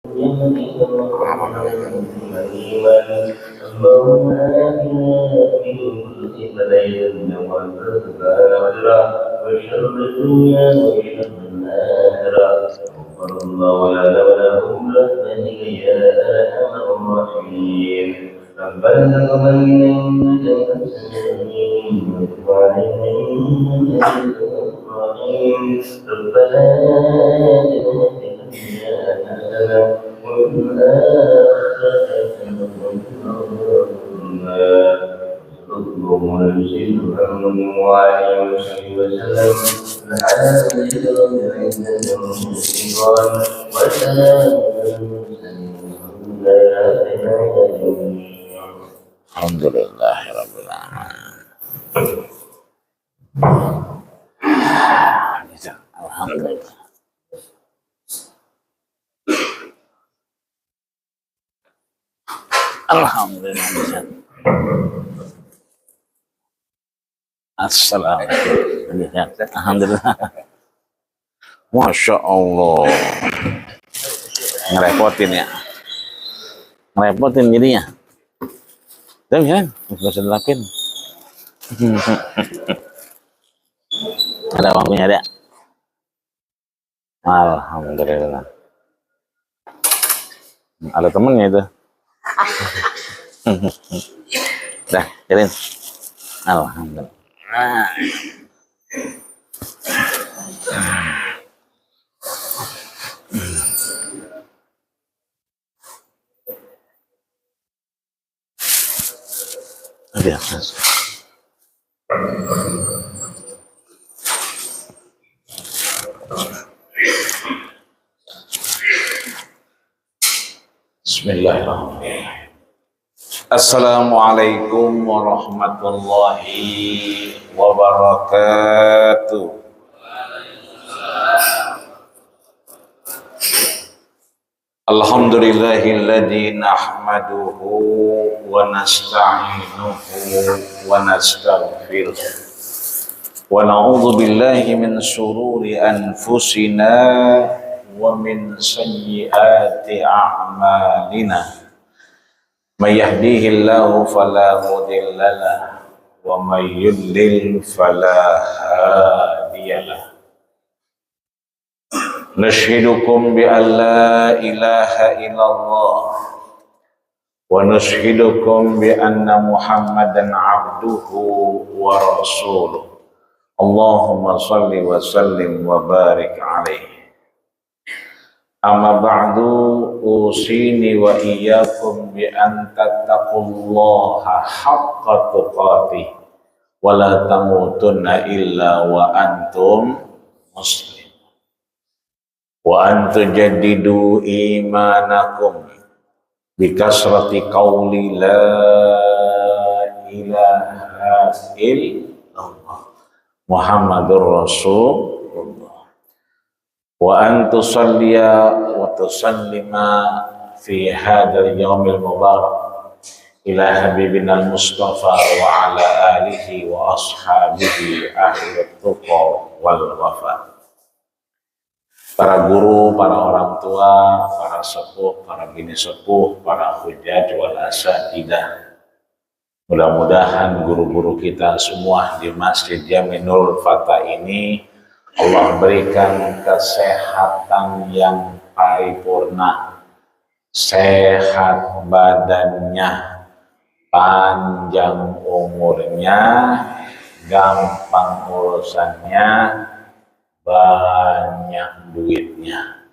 اللهم آتنا في كل ليلة وارزقنا وشر الدنيا وشر الآخرة غفر الله لنا ولكم برحمتك يا أرحم الراحمين ربنا تقبل منا إنك أنت السميع وتب علينا إنك أنت الرحيم ربنا آتنا في الدنيا حسنة وفي الآخرة حسنة وقنا عذاب النار اللهم نزل محمد وعلى آله وسلم على سيد العزة والشيطان وسلام على المرسلين الحمد لله رب العالمين. الحمد لله. Alhamdulillah. Assalamualaikum. Alhamdulillah. Masya Allah. Ngerepotin ya. Ngerepotin jadinya. Tapi kan, nggak usah dilakuin. Ada waktunya ada. Alhamdulillah. Ada temennya itu. Dah, jalan. Alhamdulillah. Bismillahirrahmanirrahim. Assalamualaikum warahmatullahi wabarakatuh. Alhamdulillahilladzi nahmaduhu wa nasta'inuhu wa nastaghfiruh wa na'udzu billahi min shururi anfusina wa min sayyiati a'malina. May yahdihillahu fala mudilla lahu wa may yudlil fala hadiyalah. Nashhidukum bi an la ilaha illallah wa nashhidukum bi anna Muhammadan abduhu wa rasuluh. Allahumma salli wa sallim wa barik alaihi. Amma ba'du usini wa iyyakum bi an tattaqullaha haqqa tuqatih wa la tamutunna illa wa antum muslimun wa an tujaddidu imanakum bi kasrati qawli la ilaha illallah Muhammadur Rasulullah wa an tusalliya wa tusallima fi hadzal yaumil mubarak ila habibina al-Mustafa wa ala alihi wa ashabihi ahli tuqa wal wafa. Para guru, para orang tua, para sepuh, para bini sepuh, para hujjaj wal asatidah. Mudah-mudahan guru-guru kita semua di Masjid Jaminul Fatah ini Allah berikan kesehatan yang paripurna, sehat badannya, panjang umurnya, gampang urusannya, banyak duitnya.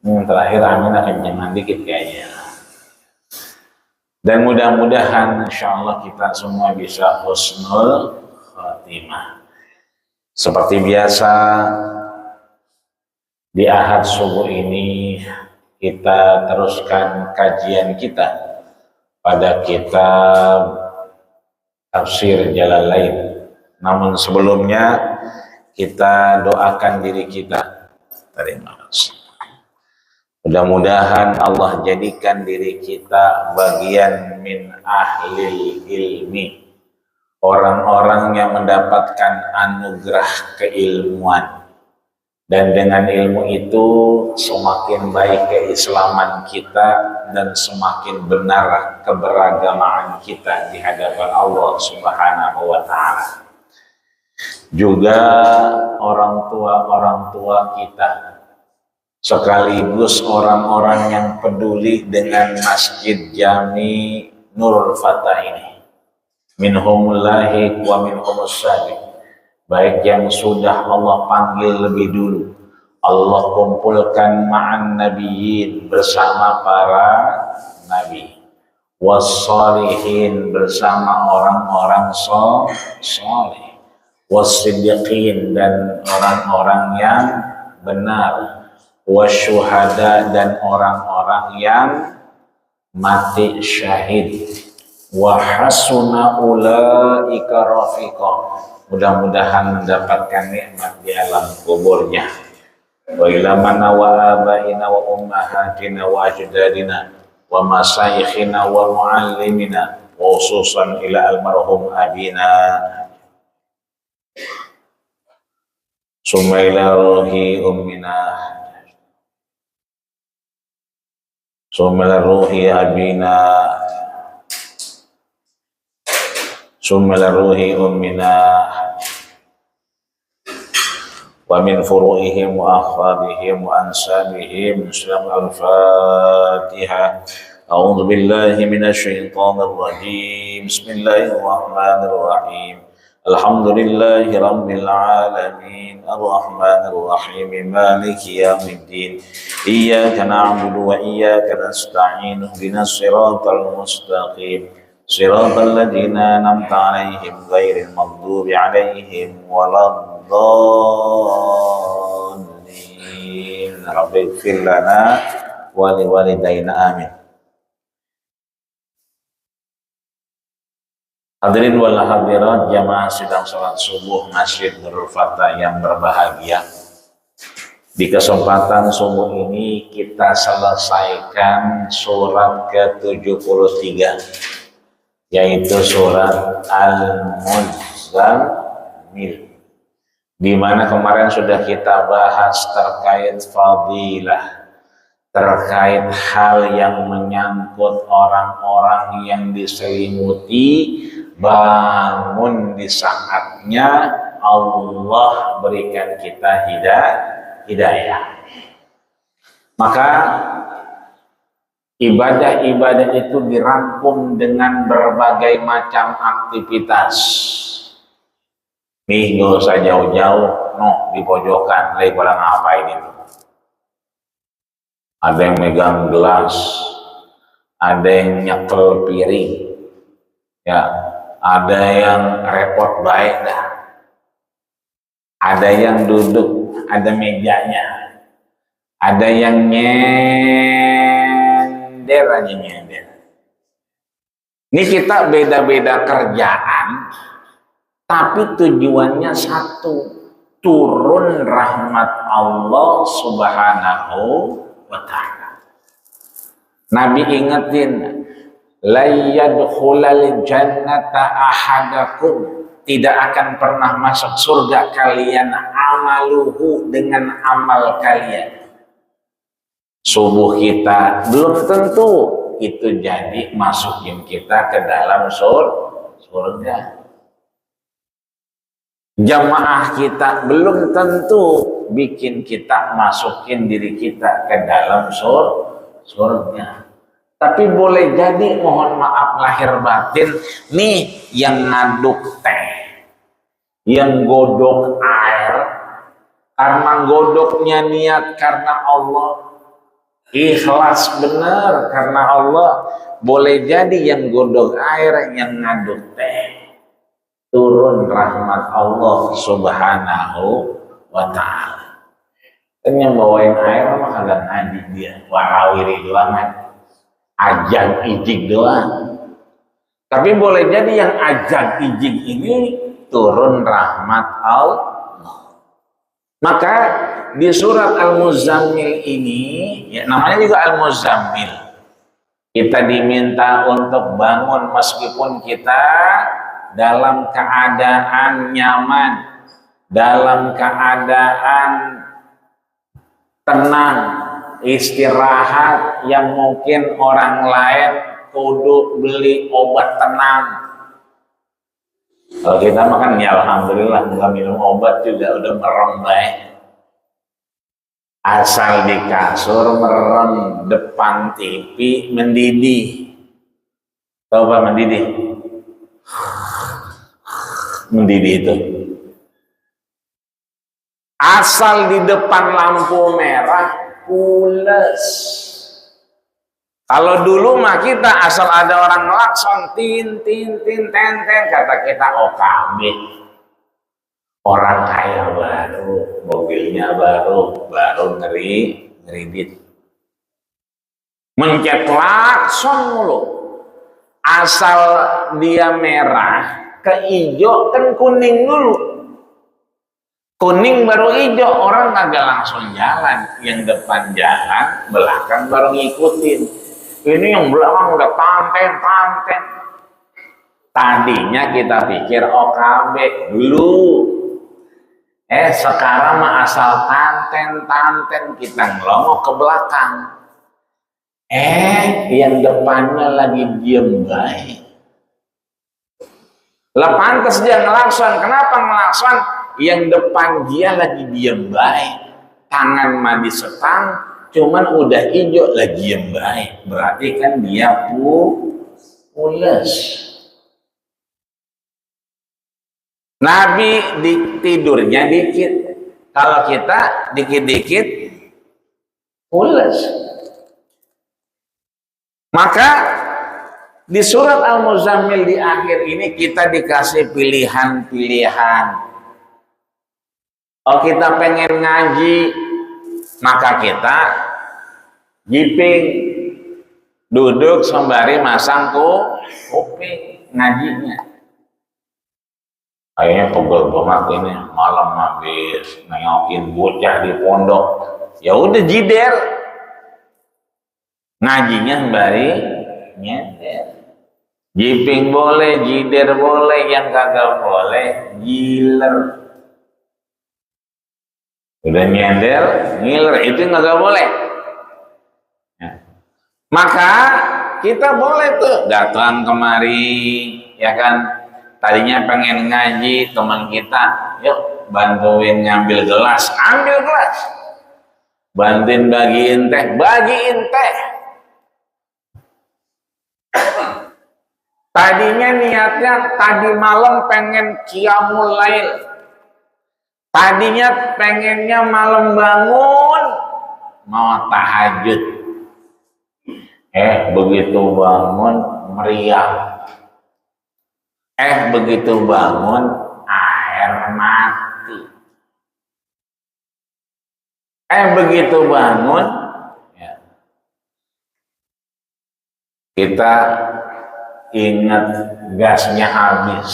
Terakhir amin akan jangan dikit kayaknya. Dan mudah-mudahan insyaallah kita semua bisa husnul khatimah. Seperti biasa di Ahad subuh ini kita teruskan kajian kita pada kitab Tafsir Jalalain. Namun sebelumnya kita doakan diri kita. Terima kasih. Mudah-mudahan Allah jadikan diri kita bagian min ahlil ilmi, orang-orang yang mendapatkan anugerah keilmuan, Dan dengan ilmu itu semakin baik keislaman kita dan semakin benar keberagamaan kita di hadapan Allah Subhanahu wa taala. Juga orang tua kita sekaligus orang-orang yang peduli dengan Masjid Jami Nurul Fatah ini. Minhumul lahiq wa minhumus sabiq. Baik yang sudah Allah panggil lebih dulu, Allah kumpulkan ma'an nabiyyin bersama para nabi, wassalihin bersama orang-orang soleh, wassiddiqin dan orang-orang yang benar, wasyuhada dan orang-orang yang mati syahid, wa hasuna ulaika rafiqa. Mudah-mudahan mendapatkan nikmat di alam kuburnya. Wa ila mana wa abaina wa ummahatina wa ajdadina wa masyayikhina wa muallimina wa khususan ila almarhum abina summa ila ruhi ummina summa ila ruhi abina summa ila ruhi ummina wa min furu'ihim wa akhbarihim wa ansabihim. Al-Fatihah. A'udzu billahi minasy syaithanir rajim. Bismillahirrahmanirrahim. Alhamdulillahi rabbil alamin. Arrahmanir rahim. Maliki yaumiddin. Iyyaka na'budu wa iyyaka nasta'in. Ihdinas siratal mustaqim. Siratal ladzina an'amta 'alaihim ghairil maghdubi 'alaihim waladdallin. Rabbighfir lana wa liwalidayna amin. Hadirin wal hadirat jamaah sidang salat subuh Masjid Nurul Fatah yang berbahagia. Di kesempatan subuh ini kita selesaikan surat ke-73, yaitu surat Al-Muzammil, di mana kemarin sudah kita bahas terkait fadilah, terkait hal yang menyangkut orang-orang yang diselimuti bangun di saatnya Allah berikan kita hidayah. Maka ibadah-ibadah itu dirangkum dengan berbagai macam aktivitas. Nih nggak usah jauh-jauh, di pojokan, lagi pada ngapain itu? Ada yang megang gelas, ada yang nyekel piring, ya, ada yang repot baik dah, ada yang duduk, ada mejanya, ada yang nyender aja nyender. Ini kita beda-beda kerjaan, tapi tujuannya satu, turun rahmat Allah Subhanahu wa ta'ala. Nabi ingetin, la yadkhulal jannata ahadakum, tidak akan pernah masuk surga kalian amaluhu, dengan amal kalian. Subuh kita belum tentu itu jadi masukin kita ke dalam surga. Jamaah kita belum tentu bikin kita masukin diri kita ke dalam surga. Tapi boleh jadi, mohon maaf lahir batin, nih yang ngaduk teh, yang godok air, karena godoknya niat karena Allah, ikhlas benar karena Allah, boleh jadi yang godok air, yang ngaduk teh, turun rahmat Allah Subhanahu wa ta'ala. Dan yang bawain air mah kagak ngaji dia, warawiri doang, ajang ijik doang. Tapi boleh jadi yang ajang ijik ini turun rahmat Allah. Maka di surat Al-Muzammil ini, ya namanya juga Al-Muzammil, kita diminta untuk bangun meskipun kita dalam keadaan nyaman, dalam keadaan tenang, istirahat yang mungkin orang lain kudu beli obat tenang. Kalau kita makan ya alhamdulillah nggak minum obat juga udah merem baik. Asal di kasur merem depan TV mendidih. Tahu apa mendidih? Mendidih itu. Asal di depan lampu merah pules. Kalau dulu mah kita asal ada orang ngelakson tin tin tin ten ten kata kita OKB. Orang kaya baru, mobilnya baru ngeridit. Mencet klakson mulu. Asal dia merah ke hijau kan kuning dulu. Kuning baru hijau, orang kagak langsung jalan. Yang depan jalan, belakang baru ngikutin. Ini yang belakang udah tanten. Tadinya kita pikir OKB dulu. Sekarang mah asal tanten kita ngelongok ke belakang. Yang depannya lagi diem baik. Lah pantas dia ngelakson. Kenapa ngelakson? Yang depan dia lagi diem baik. Tangan mah disetang, cuman udah hijau lagi diem baik. Berarti kan dia pules. Nabi tidurnya dikit. Kalau kita dikit-dikit pules. Maka di surat Al-Muzammil di akhir ini kita dikasih pilihan-pilihan. Kalau kita pengen ngaji, maka kita jiping, duduk sembari masang kuping ngajinya. Kayaknya pegel banget ini, malam habis nengokin bocah di pondok. Ya udah jider, ngajinya sembari nyender. Jiping boleh, jider boleh, yang kagak boleh giler. Udah nyender, ngiler, itu nggak boleh. Maka kita boleh tuh datang kemari, ya kan? Tadinya pengen ngaji, teman kita, yuk bantuin ngambil gelas, ambil gelas. Bantuin bagiin teh. Tadinya niatnya tadi malam pengen qiyamul lail. Tadinya pengennya malam bangun mau tahajud. Begitu bangun meriang. Begitu bangun air mati. Begitu bangun ya, kita ingat gasnya habis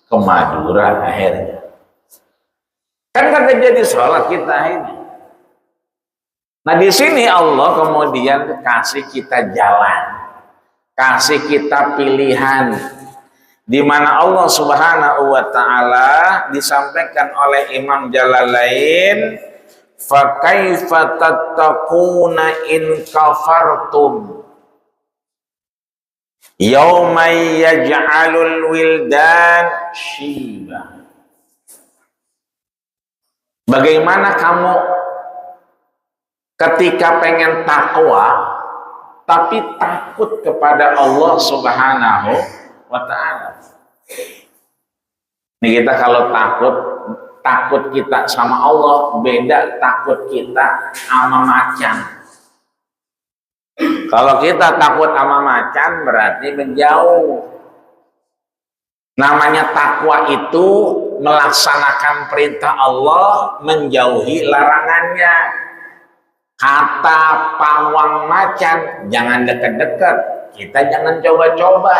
ke Madura akhirnya. Kan kagak jadi sholat kita ini. Nah di sini Allah kemudian kasih kita jalan, kasih kita pilihan, di mana Allah Subhanahu wa taala disampaikan oleh Imam Jalalain, fa kaifa tattaquna in kafartum yauma yaj'alul wildan shiba. Bagaimana kamu ketika pengen takwa tapi takut kepada Allah Subhanahu wa ta'ala. Ini kita kalau takut kita sama Allah beda takut kita sama macan. Kalau kita takut sama macan berarti menjauh. Namanya takwa itu melaksanakan perintah Allah, menjauhi larangannya. Kata pawang macan, jangan dekat-dekat, kita jangan coba-coba.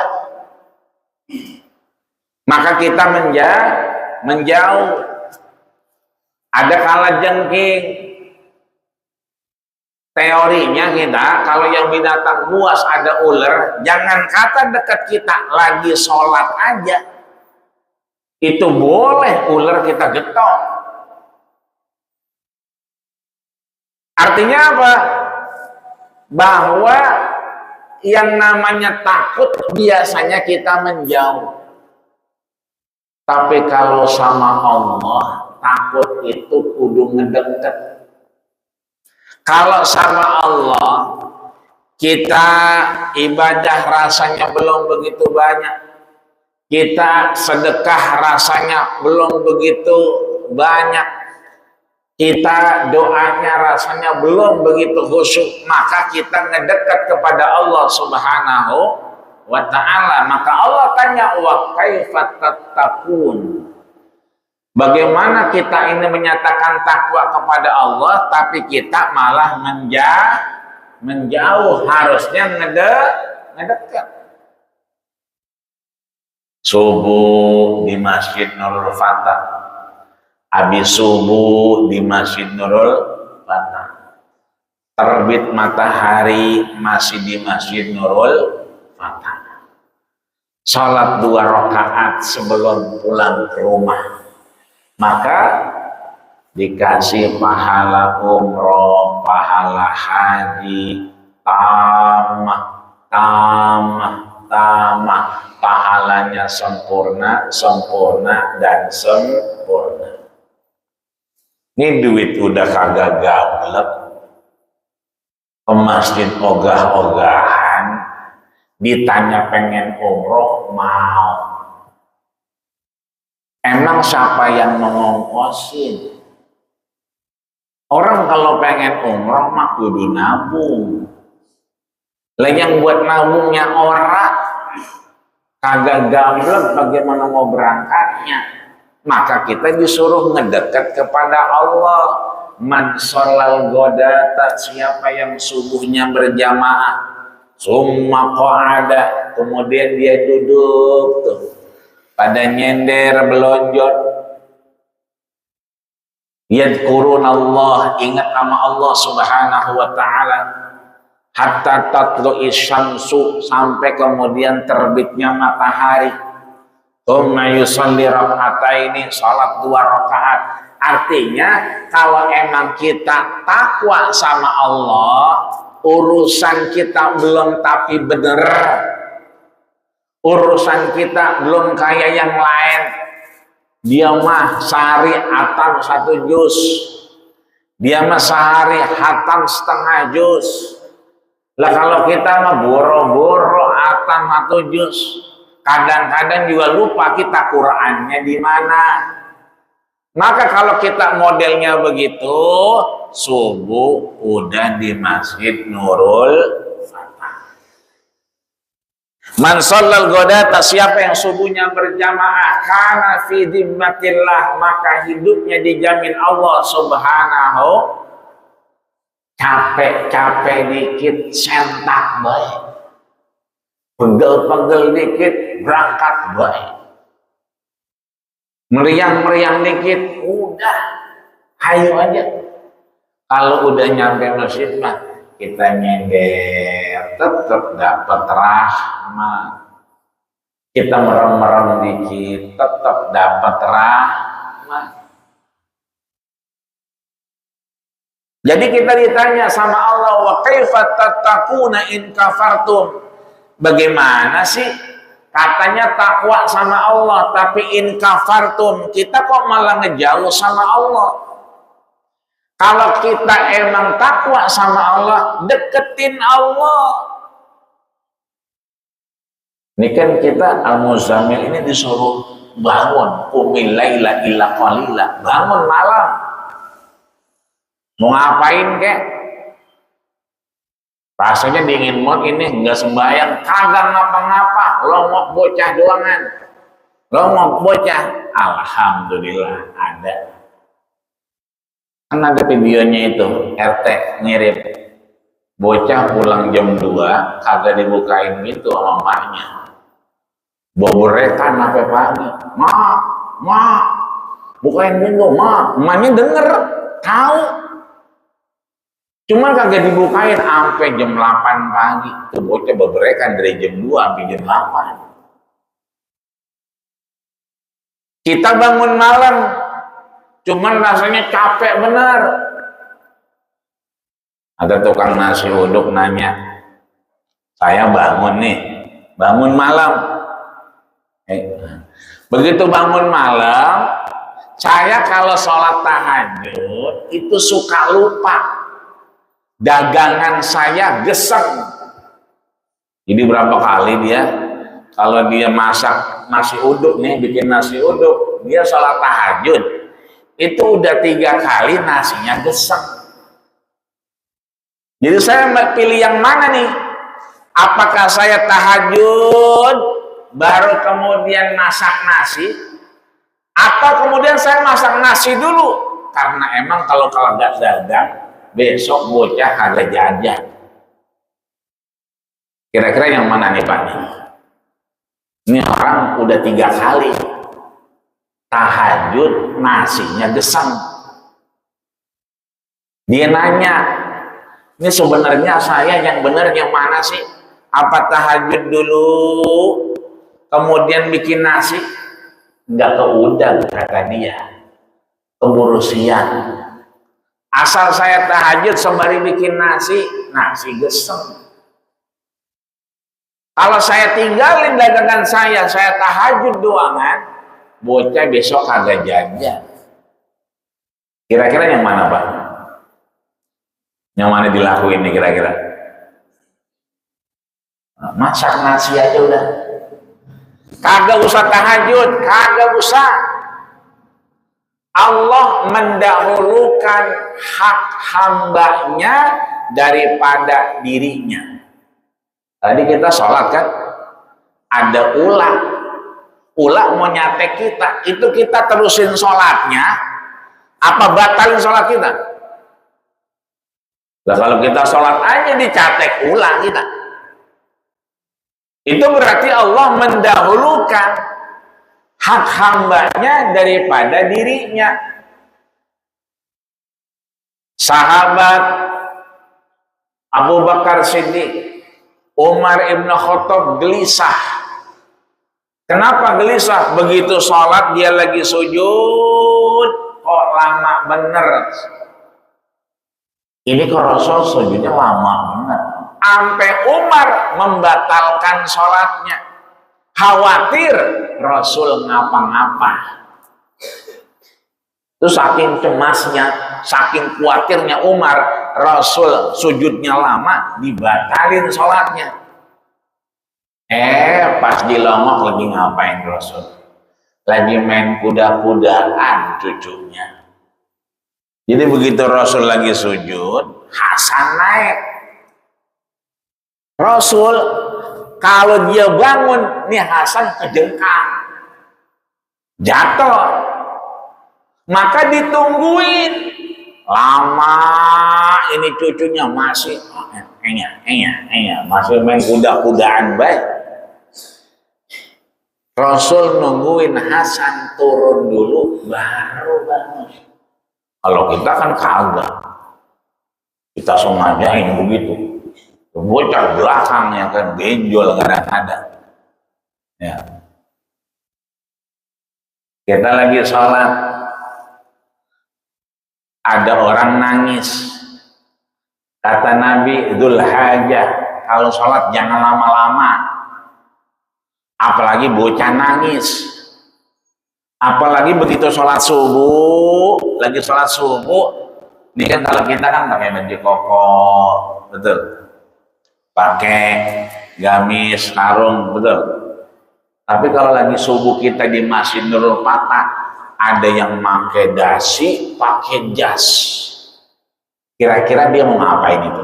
Maka kita menjauh. Ada kalajengking. Teorinya kita, kalau yang binatang buas ada ular, jangan kata dekat kita, lagi sholat aja. Itu boleh ular kita getok. Artinya apa? Bahwa yang namanya takut biasanya kita menjauh. Tapi kalau sama Allah, takut itu kudu ngedeket. Kalau sama Allah, kita ibadah rasanya belum begitu banyak. Kita sedekah rasanya belum begitu banyak. Kita doanya rasanya belum begitu khusyuk. Maka kita ngedekat kepada Allah Subhanahu wa ta'ala. Maka Allah tanya, wa kaifa tattaqun? Bagaimana kita ini menyatakan takwa kepada Allah, tapi kita malah menjauh, harusnya ngedekat. Subuh di Masjid Nurul Fatah, habis subuh di Masjid Nurul Fatah, terbit matahari masih di Masjid Nurul Fatah, sholat 2 rakaat sebelum pulang ke rumah, maka dikasih pahala umroh, pahala haji, tamah, pahalanya sempurna, dan sempurna. Ini duit udah kagak gablek, ke masjid ogah-ogahan, ditanya pengen umroh, mau. Emang siapa yang mengongkosin? Orang kalau pengen umroh mah kudu nabung. Lah yang buat nabungnya orang kagak gablek, bagaimana mau berangkatnya? Maka kita disuruh ngedekat kepada Allah. Man sholal godata, siapa yang subuhnya berjamaah, summa qa'ada, kemudian dia duduk tuh, pada nyender belonjot, yadkurunallah, ingat sama Allah Subhanahu wa ta'ala, hatta tatlu'i syamsu, sampai kemudian terbitnya matahari. Tsumma yusalli raka'ataini, salat 2 rakaat. Artinya kalau emang kita takwa sama Allah, urusan kita belum tapi bener, urusan kita belum kayak yang lain. Dia mah sehari hatam 1 juz, dia mah sehari hatam setengah juz. Lah kalau kita mah boro-boro hatam 1 juz, kadang-kadang juga lupa kita Qur'annya di mana. Maka kalau kita modelnya begitu, subuh udah di Masjid Nurul Fatah. Man shallal ghadata, siapa yang subuhnya berjamaah, kana fi dhimmatillah, maka hidupnya dijamin Allah Subhanahu. Capek-capek dikit sentak baik, pegel-pegel dikit berangkat baik, meriang-meriang dikit udah hayu aja. Kalau udah nyampe masjid mah kita nyender, tetap dapat rahmat. Kita merem-merem dikit, tetap dapat rahmat. Jadi kita ditanya sama Allah, wa kaifa tattaquna in kafartum? Bagaimana sih katanya takwa sama Allah, tapi in kafartum, kita kok malah ngejauh sama Allah? Kalau kita emang takwa sama Allah, deketin Allah. Ini kan kita Al-Muzammil ini disuruh bangun, qumil laila illa qalila, bangun malam. Mau ngapain kek? Rasanya dingin banget ini, nggak sembahyang, kagak ngapa-ngapa, longok bocah doangan. Longok bocah, alhamdulillah ada. Kan ada videonya itu, RT ngirim. Bocah pulang jam 2, kagak dibukain pintu sama emaknya. Boborekan sampai pagi. Ma, bukain pintu, ma. Emaknya denger, tahu. Cuman kagak dibukain sampai jam 8 pagi. Tuh bocah beberekan dari jam 2 sampai jam 8. Kita bangun malam, cuman rasanya capek benar. Ada tukang nasi uduk nanya, saya bangun nih, bangun malam. Begitu bangun malam, saya kalau sholat tahajud itu suka lupa. Dagangan saya geseng. Jadi berapa kali dia, kalau dia masak nasi uduk nih, bikin nasi uduk, dia sholat tahajud, itu udah 3 kali nasinya geseng. Jadi saya pilih yang mana nih? Apakah saya tahajud baru kemudian masak nasi, atau kemudian saya masak nasi dulu? Karena emang kalau nggak dagang, besok bocah kagak jajan. Kira-kira yang mana nih Pak? Ini orang udah 3 kali tahajud nasinya gesang. Dia nanya, ini sebenarnya saya yang benar yang mana sih? Apa tahajud dulu kemudian bikin nasi? Enggak keundang kata dia, keburu siang. Asal saya tahajud sembari bikin nasi geseng. Kalau saya tinggalin dagangan saya tahajud doangan, bocah besok kagak jajan. Kira-kira yang mana Pak? Yang mana dilakuin nih kira-kira? Masak nasi aja udah. Kagak usah tahajud, kagak usah. Allah mendahulukan hak hambanya daripada dirinya. Tadi kita sholat kan, ada ulah mau nyatek kita, itu kita terusin sholatnya, apa batalin sholat kita? Nah, kalau kita sholat aja dicatek ulah kita, itu berarti Allah mendahulukan hak hambanya daripada dirinya. Sahabat Abu Bakar Siddiq, Umar ibn Khattab gelisah. Kenapa gelisah? Begitu sholat dia lagi sujud, kok lama bener. Ini kok Rasul sujudnya lama bener. Sampai Umar membatalkan sholatnya. Khawatir Rasul ngapa-ngapa. Itu saking cemasnya, saking khawatirnya Umar, Rasul sujudnya lama, dibatalin sholatnya. Pas dilongok lagi ngapain Rasul? Lagi main kuda-kudaan cucunya. Jadi begitu Rasul lagi sujud, Hasan naik. Rasul kalau dia bangun, nih Hasan kejengkang, jatuh. Maka ditungguin lama, ini cucunya masih masih main kuda-kudaan baik. Rasul nungguin Hasan turun dulu baru bangun. Kalau kita kan kagak, kita sengajain begitu. Bocah belakang yang kan benjol kadang-kadang. Ya. Kita lagi sholat, ada orang nangis. Kata Nabi, Dzul Hajah, kalau sholat jangan lama-lama. Apalagi bocah nangis. Apalagi begitu sholat subuh, lagi sholat subuh. Ini kan kalau kita kan pakai baju koko, betul. Pakai gamis, sarung, betul. Tapi kalau lagi subuh kita di Masjid Nurul Fatah, ada yang pakai dasi, pakai jas. Kira-kira dia mau ngapain itu?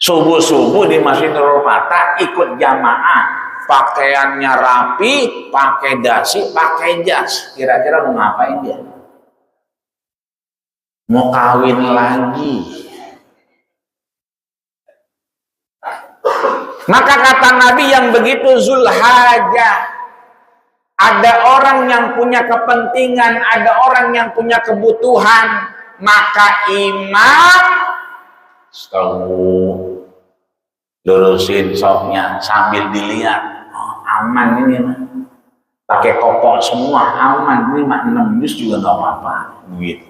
Subuh-subuh di Masjid Nurul Fatah ikut jamaah, pakaiannya rapi, pakai dasi, pakai jas. Kira-kira mau ngapain dia? Mau kawin lagi. Maka kata Nabi yang begitu Zulhajah, ada orang yang punya kepentingan, ada orang yang punya kebutuhan, maka imam lurusin sopnya sambil dilihat, oh, aman ini mah, pakai koko semua aman, ini mah 6 juz juga nggak apa-apa, gitu.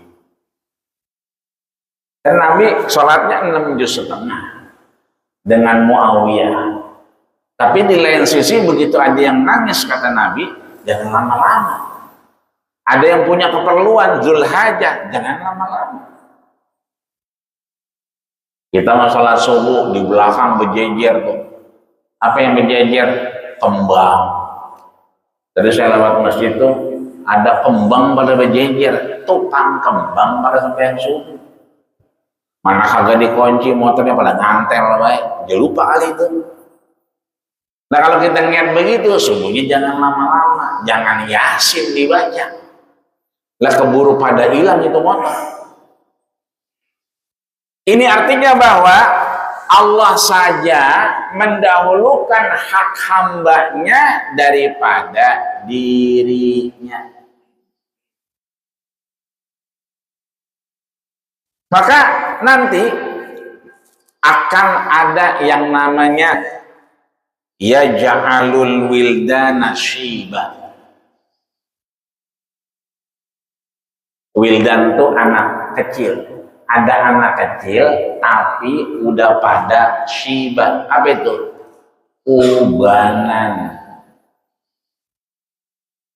Dan Nabi sholatnya 6 juz setengah dengan Muawiyah. Tapi di lain sisi begitu ada yang nangis kata Nabi, jangan lama-lama. Ada yang punya keperluan Zulhajjah, jangan lama-lama. Kita masalah subuh di belakang berjejer tuh. Apa yang berjejer? Kembang. Tadi saya lewat masjid tuh ada kembang pada berjejer, tukang kembang pada sampai yang subuh. Mana kagak dikunci motornya pada ngantel baik, jangan lupa kali itu. Nah kalau kita niat begitu, subuhnya jangan lama-lama, jangan Yasin dibaca. Lah keburu pada hilang itu motor. Ini artinya bahwa Allah saja mendahulukan hak hambanya daripada dirinya. Maka nanti akan ada yang namanya yaj'alul wildana syiba. Wildan itu anak kecil. Ada anak kecil tapi udah pada syiba. Apa itu? Ubanan.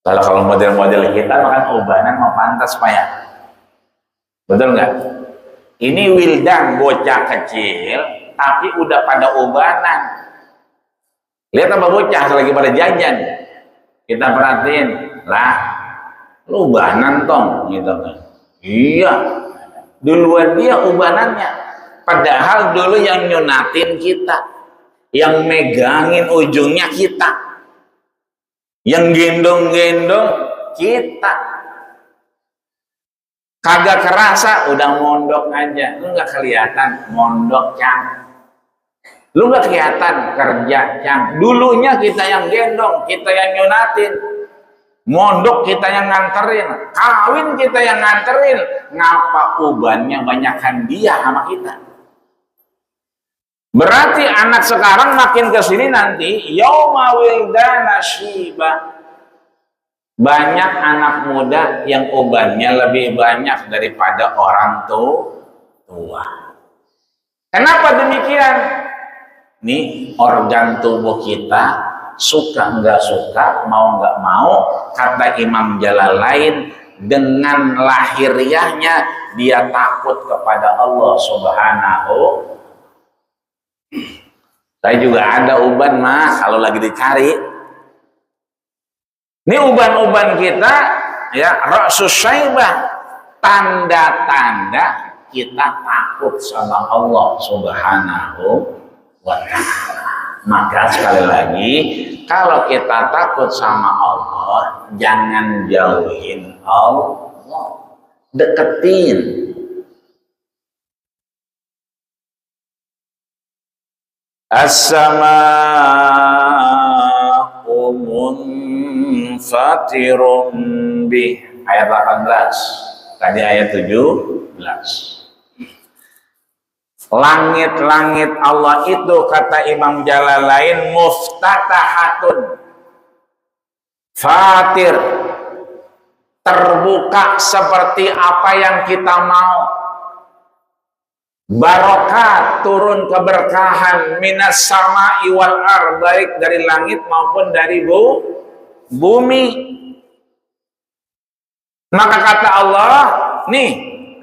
Kalau model-model kita makan ubanan mau pantas Pak ya? Betul nggak? Ini wildan, bocah kecil tapi udah pada ubanan. Lihat apa bocah lagi pada jajan. Kita perhatiin, lah lu ubanan tong gitu kan. Iya. Duluan dia ubanannya. Padahal dulu yang nyunatin kita, yang megangin ujungnya kita, yang gendong-gendong kita. Kagak kerasa udah mondok aja, lu nggak kelihatan mondok Cang, lu nggak kelihatan kerja Cang. Dulunya kita yang gendong, kita yang nyunatin, mondok kita yang nganterin, kawin kita yang nganterin. Ngapa ubannya banyakkan dia sama kita? Berarti anak sekarang makin kesini nanti yauma wildana syiba. Banyak anak muda yang ubannya lebih banyak daripada orang tua. Kenapa demikian? Nih organ tubuh kita suka nggak suka, mau nggak mau, kata Imam Jalalain, dengan lahiriahnya dia takut kepada Allah Subhanahu. Saya juga ada uban mah kalau lagi dicari. Ini uban-uban kita ya, ra'sus syaibah, tanda-tanda kita takut sama Allah Subhanahu wa ta'ala. Maka sekali lagi, kalau kita takut sama Allah, jangan jauhin Allah, deketin. As-sama'u munfatirum bih, ayat 18, tadi ayat 17. Langit-langit Allah itu kata Imam Jalalain muftatahatun, fatir, terbuka seperti apa yang kita mau. Barokat, turun keberkahan, minas sama'i wal ar, baik dari langit maupun dari bumi. Maka kata Allah, nih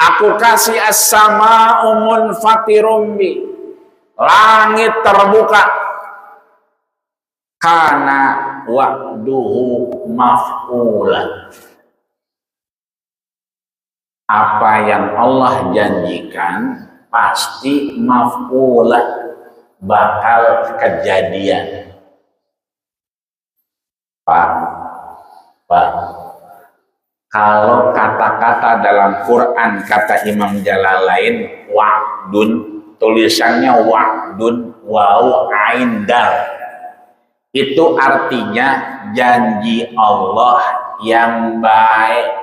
aku kasih as-sama'u munfatirum bi, langit terbuka, kana wa'duhu maf'ulan. Apa yang Allah janjikan pasti maf'ulan, bakal kejadian. Pak, kalau kata-kata dalam Quran kata Imam Jalalain wa'dun, tulisannya wa'dun, waw ain dal, itu artinya janji Allah yang baik.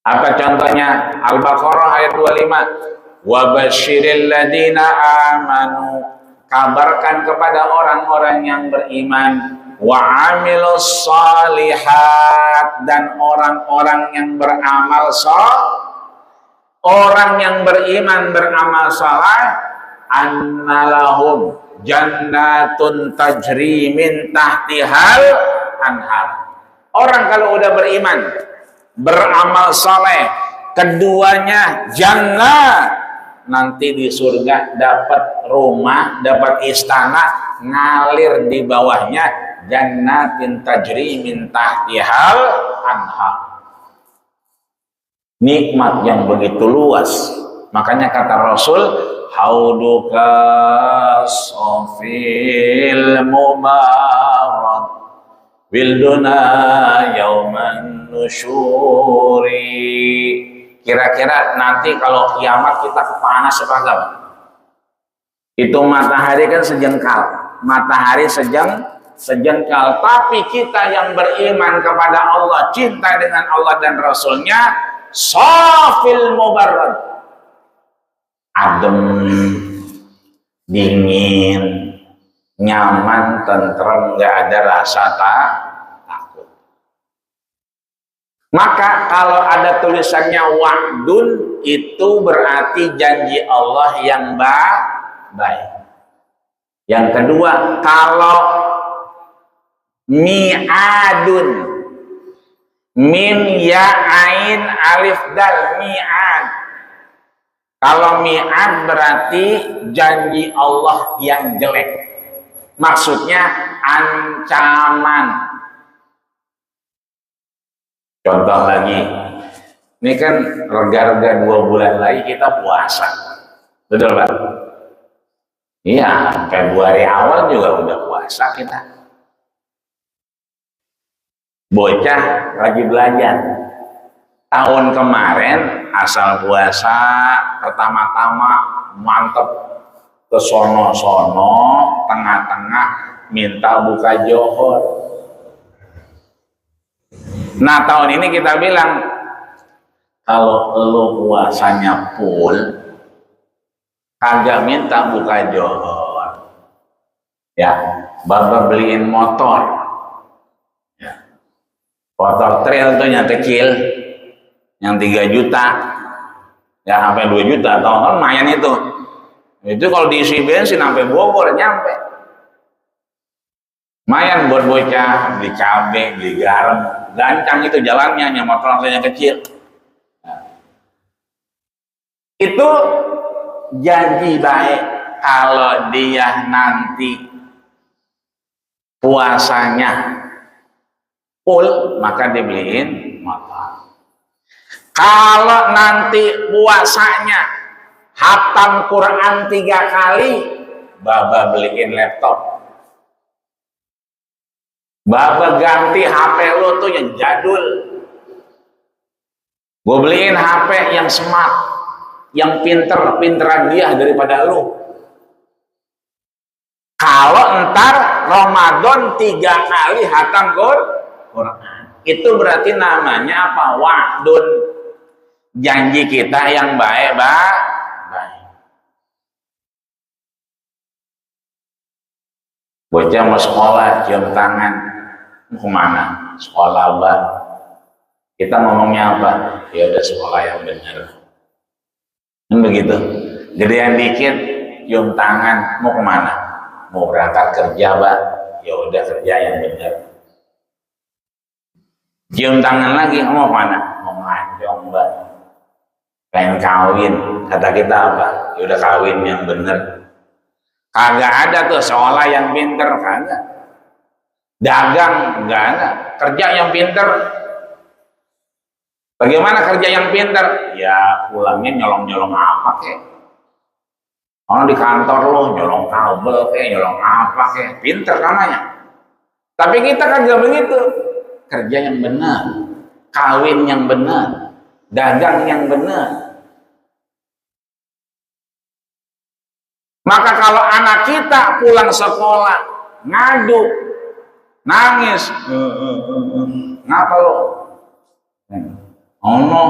Apa contohnya? Al-Baqarah ayat 25. Wa basyiril ladina amanu, kabarkan kepada orang-orang yang beriman, wa amilus shalihat, dan orang-orang yang beramal orang yang beriman beramal saleh, annalahum jannatun tajri min tahtihal anhar. Orang kalau udah beriman beramal saleh, keduanya jannah, nanti di surga dapat rumah, dapat istana, ngalir di bawahnya jannatin tajri min tahtihal anhar. Nikmat yang begitu luas. Makanya kata Rasul, hauduka sofil mubarak wilduna yauman nusyuri. Kira-kira nanti kalau kiamat kita kepanas apa enggak? Itu matahari kan sejengkal, matahari sejengkal, tapi kita yang beriman kepada Allah, cinta dengan Allah dan Rasulnya, safil mubarrad, adem, dingin, nyaman, tentrem, nggak ada rasa takut. Maka kalau ada tulisannya wa'dun, itu berarti janji Allah yang baik. Yang kedua, kalau mi'adun, mim ya ain alif dal, mi'ad. Kalau mi'ad berarti janji Allah yang jelek. Maksudnya ancaman. Contoh lagi, ini kan rega-rega 2 bulan lagi kita puasa, betul Pak? Iya, Februari awal juga udah puasa kita. Bocah lagi belajar. Tahun kemarin asal puasa pertama-tama mantep ke sono-sono, tengah-tengah minta buka johor. Nah tahun ini kita bilang, kalau lo puasanya full, kagak minta buka johor, ya, Bapak beliin motor, ya, motor trail tuh yang kecil, yang 3 juta, ya sampai 2 juta, tau kan lumayan itu kalau diisi bensin sampai Bogor nyampe. Lumayan buat bocah, beli cabai, beli garam, gancang itu jalannya, yang motor yang kecil. Nah, itu janji baik. Kalau dia nanti puasanya full, maka dibeliin motor. Kalau nanti puasanya hatam Quran 3 kali, Baba beliin laptop. Baba ganti HP lo tuh yang jadul, gue beliin HP yang smart, yang pinteran dia daripada lo. Kalau entar Ramadan 3 kali hatam Quran, itu berarti namanya apa? Wa'dun, janji kita yang baik. Bocah mau sekolah, cium tangan, mau kemana? Sekolah, Mbak. Kita ngomongnya apa? Ya udah sekolah yang benar. Kan begitu. Gedean dikit, cium tangan, mau kemana? Mau berangkat kerja, Mbak. Ya udah kerja yang benar. Cium tangan lagi, mau kemana? Mau ngancong, Mbak. Pengen kawin, kata kita apa? Ya udah kawin yang benar. Kagak ada tuh sekolah yang pinter, kagak. Dagang, enggak ada. Kerja yang pinter. Bagaimana kerja yang pinter? Ya pulangnya nyolong-nyolong apa kek. Orang di kantor lo nyolong kabel kek, nyolong apa kek. Pinter namanya. Tapi kita kagak begitu. Kerja yang benar, kawin yang benar, dagang yang benar. Maka kalau anak kita pulang sekolah ngadu, nangis, ngapa lo? Oh no,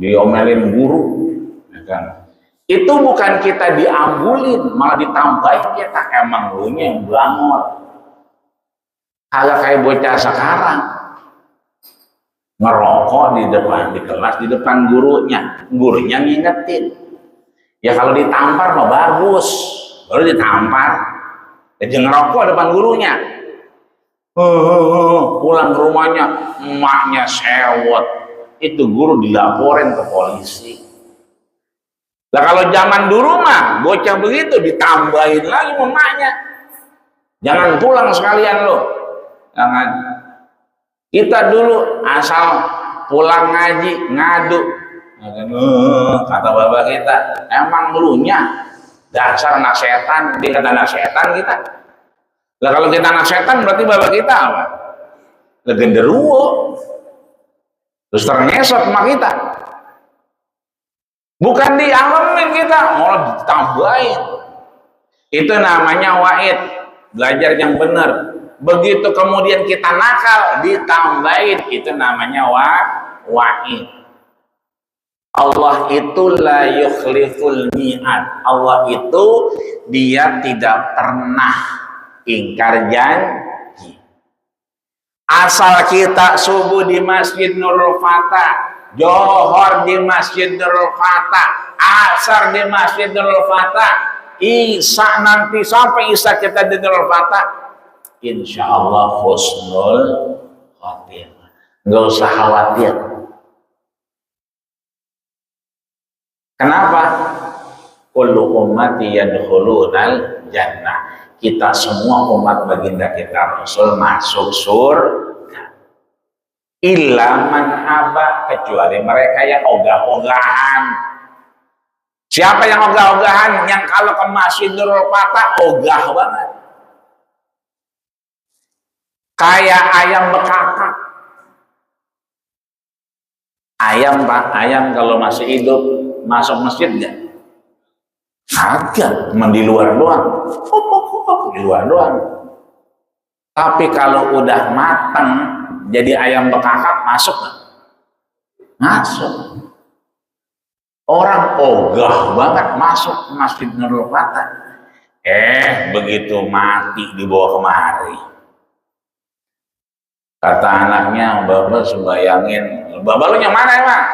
diomelin guru, ya kan? Itu bukan kita diambulin, malah ditambahin kita, emang lu nya yang bangor. Kagak kayak bocah sekarang. ngerokok di kelas di depan gurunya ngingetin. Ya kalau ditampar mah bagus, baru ditampar. Jadi ngerokok depan gurunya. Pulang ke rumahnya emaknya sewot, itu guru dilaporin ke polisi. Nah kalau zaman dulu mah bocah begitu ditambahin lagi emaknya, jangan pulang sekalian lo, jangan. Kita dulu asal pulang ngaji ngadu, kata bapak kita, emang lunya dasar anak setan, dia kata anak setan kita. Lah kalau kita anak setan berarti bapak kita apa? Genderuwo. Terus ternyesot sama kita. Bukan dialamin kita, malah ditambahin. Itu namanya wa'id, belajar yang benar. Begitu kemudian kita nakal, ditambahin, itu namanya wa'id. Allah itu la yukhliful mi'ad. Allah itu dia tidak pernah ingkar janji. Asal kita subuh di Masjid Nurul Fatah, Johor di Masjid Nurul Fatah, Asar di Masjid Nurul Fatah, Isya nanti sampai Isya kita di Nurul Fatah, insya Allah husnul khotimah. Nggak usah khawatir. Kenapa? Kullu ummati yadkhulunal jannah. Kita semua umat baginda kita Rasul masuk surga. Illa man aba, kecuali mereka yang ogah-ogahan. Siapa yang ogah-ogahan? Yang kalau ke Masjid Nurul Fatah ogah banget. Kayak ayam bekakak. Ayam Pak, ayam kalau masih hidup masuk masjid enggak? Agak, cuma di luar doang. Di luar doang. Tapi kalau udah matang jadi ayam bekakak masuk nggak? Masuk. Orang ogah banget masuk Masjid Nurul Fatah. Begitu mati dibawa kemari. Kata anaknya, Bapak sembayangin. Bapak lu yang mana emang?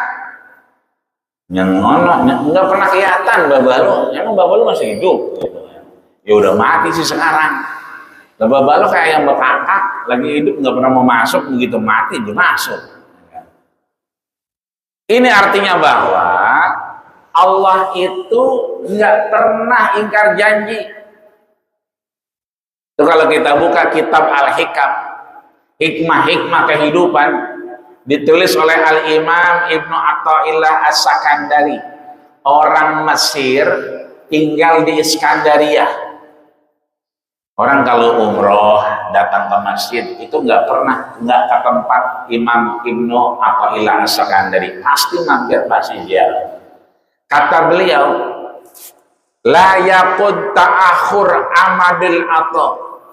Yang ngono, nggak pernah kelihatan Bapak lu. Emang Bapak lu masih hidup? Gitu. Ya udah mati sih sekarang. Nah, Bapak lu kayak yang bekakak, lagi hidup nggak pernah mau masuk, begitu mati dia masuk. Ini artinya bahwa Allah itu nggak pernah ingkar janji. Itu kalau kita buka kitab Al-Hikam, hikmah-hikmah kehidupan, ditulis oleh Al-Imam Ibnu Athaillah As-Sakandari. Orang Mesir tinggal di Iskandariyah. Orang kalau umroh datang ke masjid itu nggak ke tempat Imam Ibnu Athaillah As-Sakandari, pasti mampir pasti ziarah. Kata beliau, la yaqud ta'akhur amadil atha,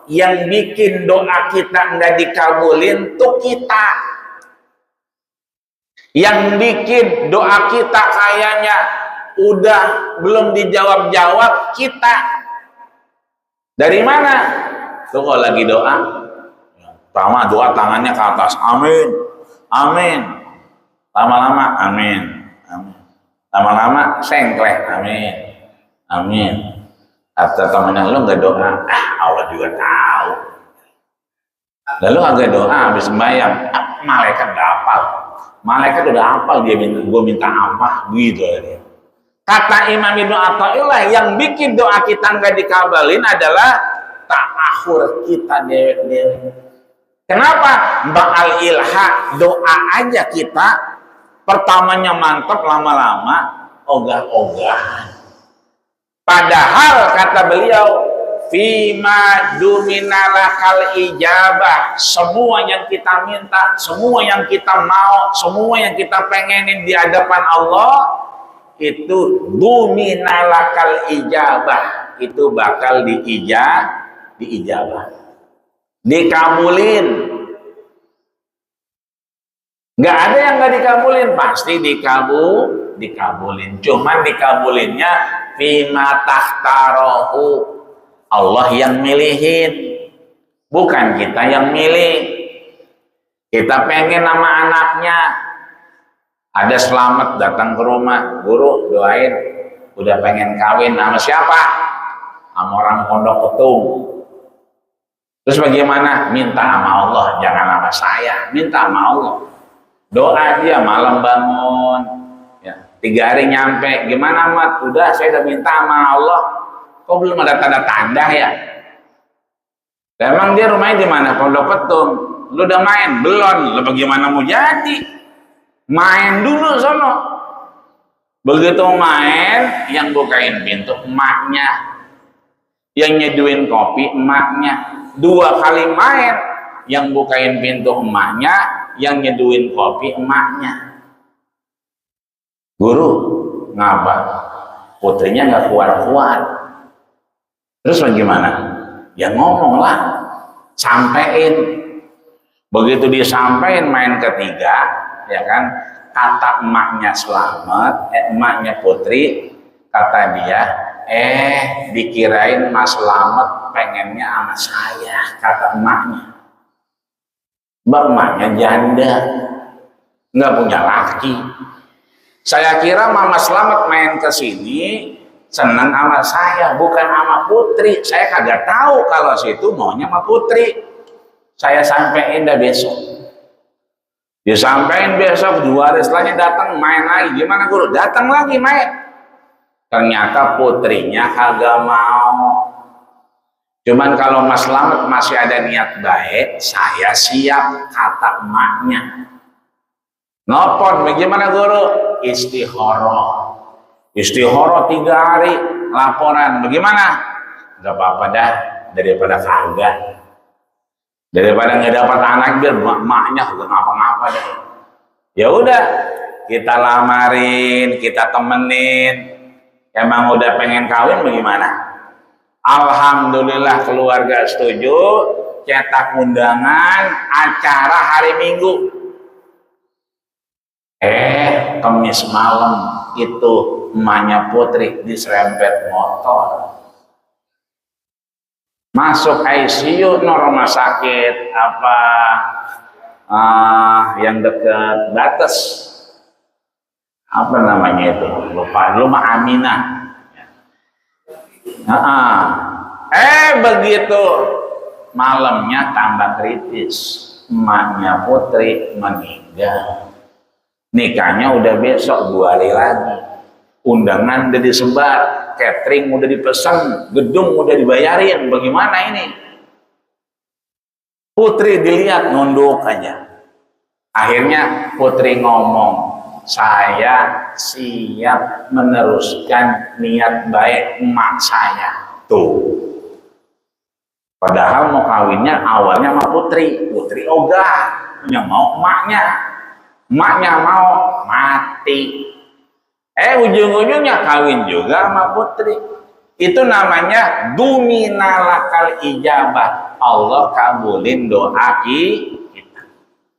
yang bikin doa kita nggak dikabulin tuh kita. Yang bikin doa kita kayaknya udah belum dijawab-jawab kita. Dari mana? Tuh kalau lagi doa, pertama doa tangannya ke atas, amin, amin. Lama-lama, amin, amin. Lama-lama sengklek, amin, amin. Kata temannya, lu nggak doa, Allah juga tahu. Lalu agak doa habis sembahyang, malaikat udah hafal. Malaikat udah hafal dia minta apa, gitu ya. Kata Imam Ibnu Athaillah, yang bikin doa kita nggak dikabalin adalah ta'akhur kita dewek-dewek. Kenapa? Ba'al ilha, doa aja kita pertamanya mantap, lama-lama ogah-ogahan. Padahal kata beliau, fima duminalakal ijabah, semua yang kita minta, semua yang kita mau, semua yang kita pengenin di hadapan Allah, itu duminalakal ijabah, itu bakal diijabah, dikabulin. Nggak ada yang nggak dikabulin, pasti dikabulin. Cuman dikabulinnya fima takhtarohu, Allah yang milihin, bukan kita yang milih. Kita pengen nama anaknya, ada selamat datang ke rumah, guru doain, udah pengen kawin, nama siapa? Sama orang pondok Petung. Terus bagaimana? Minta sama Allah, jangan sama saya, minta sama Allah. Doa dia malam bangun, ya, 3 hari nyampe, gimana Mat? Udah, saya udah minta sama Allah, kok belum ada tanda-tanda ya? Emang dia rumahnya di mana? Pondok Petung. Lu udah main? Belum. Lu bagaimana mau jadi? Main dulu sono. Begitu main, yang bukain pintu emaknya, yang nyeduin kopi emaknya. 2 kali main, yang bukain pintu emaknya, yang nyeduin kopi emaknya. Guru, ngapa? Putrinya nggak kuat-kuat. Terus bagaimana? Ya ngomong lah, sampein. Begitu disampaikan main ketiga, ya kan, kata emaknya selamat, emaknya Putri, kata dia, dikirain Mas Selamat pengennya sama saya, kata emaknya. Mbak emaknya janda, nggak punya laki. Saya kira Mama Selamat main ke sini senang sama saya, bukan sama Putri. Saya kagak tahu kalau situ maunya sama Putri. Saya sampein dah besok. Disampaikan besok, 2 hari setelahnya datang main lagi. Gimana guru? Datang lagi main. Ternyata putrinya kagak mau. Cuman kalau Mas Selamat masih ada niat baik, saya siap, kata emaknya. Nopon, bagaimana guru? Istihoroh. Istihoroh 3 hari, laporan. Bagaimana? Gak apa-apa dah, daripada kagak. Daripada nggak dapat anak, biar emaknya gak ngapa-ngapa deh. Ya udah, kita lamarin, kita temenin. Emang udah pengen kawin bagaimana? Alhamdulillah keluarga setuju, cetak undangan, acara hari Minggu. Kemis malam itu emaknya Putri diserempet motor. Masuk ICU, rumah sakit apa yang dekat Bates, apa namanya itu, lupa, rumah Aminah. Begitu malamnya tambah kritis, emaknya Putri meninggal. Nikahnya udah besok, 2 hari lagi. Undangan udah disebar, catering udah dipesan, gedung udah dibayarin. Bagaimana ini? Putri dilihat nunduk aja. Akhirnya Putri ngomong, saya siap meneruskan niat baik emak saya. Tuh. Padahal mau kawinnya awalnya sama Putri. Putri ogah, yang mau emaknya. Emaknya mau mati. Ujung-ujungnya kawin juga sama Putri. Itu namanya duminalakal ijabah. Allah kabulin doa kita.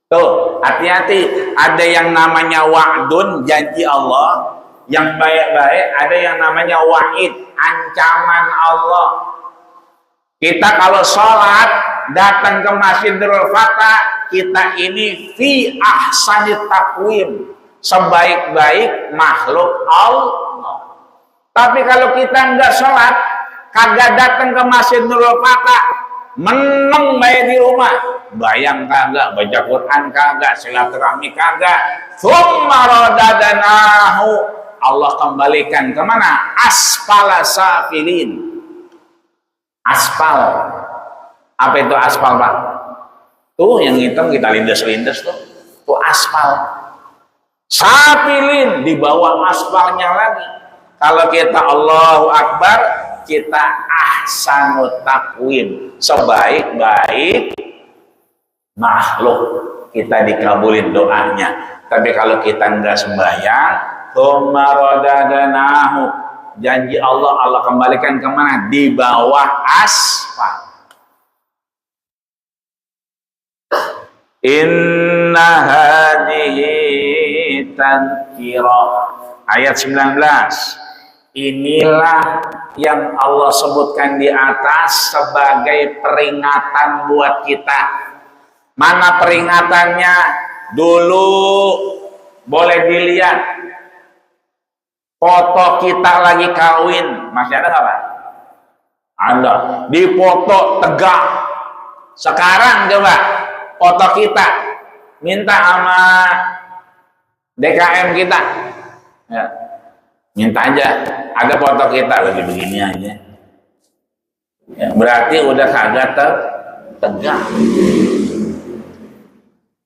Tuh, hati-hati. Ada yang namanya wa'dun, janji Allah. Yang baik-baik, ada yang namanya wa'id, ancaman Allah. Kita kalau sholat, datang ke Masjidil Fatah, kita ini fi ahsanit taqwim. Sebaik-baik makhluk Allah. Tapi kalau kita enggak sholat, kagak datang ke Masjid Nurul Fatah, meneng baik di rumah, bayang kagak, baca Quran kagak, silaturahmi kagak, tsumma radadnahu, Allah kembalikan kemana? Asfala safilin. Aspal. Apa itu aspal, Pak? Tuh yang hitam kita lindes-lindes tuh. Tuh aspal. Safilin, di bawah aspalnya lagi. Kalau kita Allahu Akbar, kita ahsanut taqwim, sebaik-baik makhluk, kita dikabulin doanya. Tapi kalau kita enggak sembahyang, tsumma radadnahu, janji Allah, Allah kembalikan kemana? Di bawah aspal. Inna hadihi tadhkirah, ayat 19. Inilah yang Allah sebutkan di atas sebagai peringatan buat kita. Mana peringatannya? Dulu boleh dilihat foto kita lagi kawin, masih ada nggak Pak? Ada. Di foto tegak. Sekarang coba foto kita minta sama DKM kita, ya, minta aja ada foto kita lagi begini aja, ya, berarti udah kagak tegak.